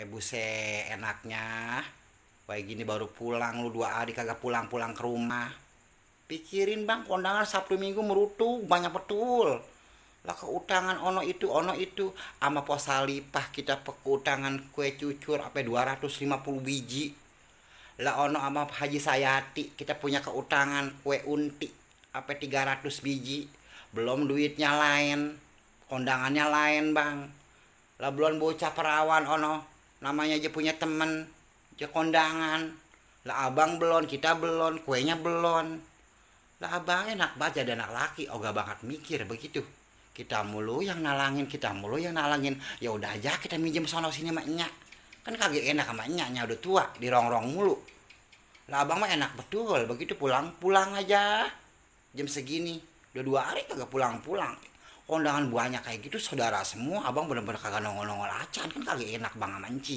buset enaknya. Kayak gini baru pulang lu 2 hari kagak pulang-pulang ke rumah. Pikirin bang, kondangan Sabtu Minggu merutu banyak betul. Lah keutangan ono itu ama pos salipah kita keutangan kue cucur apa 250 biji. Lah ono ama Haji Sayati kita punya keutangan kue unti apa 300 biji. Belum duitnya lain, kondangannya lain bang. Lah belum bocah perawan ono namanya aja punya temen aja kondangan. Lah abang belum, kita belum, kuenya belum. Lah abang enak banget jadi anak laki, ogah banget mikir begitu. Kita mulu yang nalangin, kita mulu yang nalangin. Ya udah aja kita minjem sono sini sama enyak. Kan kagak enak sama enyaknya udah tua, dirongrong mulu. Lah abang mah enak betul, begitu pulang-pulang aja. Jam segini, udah 2 hari kagak pulang-pulang. Kondangan banyak kayak gitu saudara semua, abang bener-bener kagak nongol-nongol acan, kan kagak enak bang sama enci.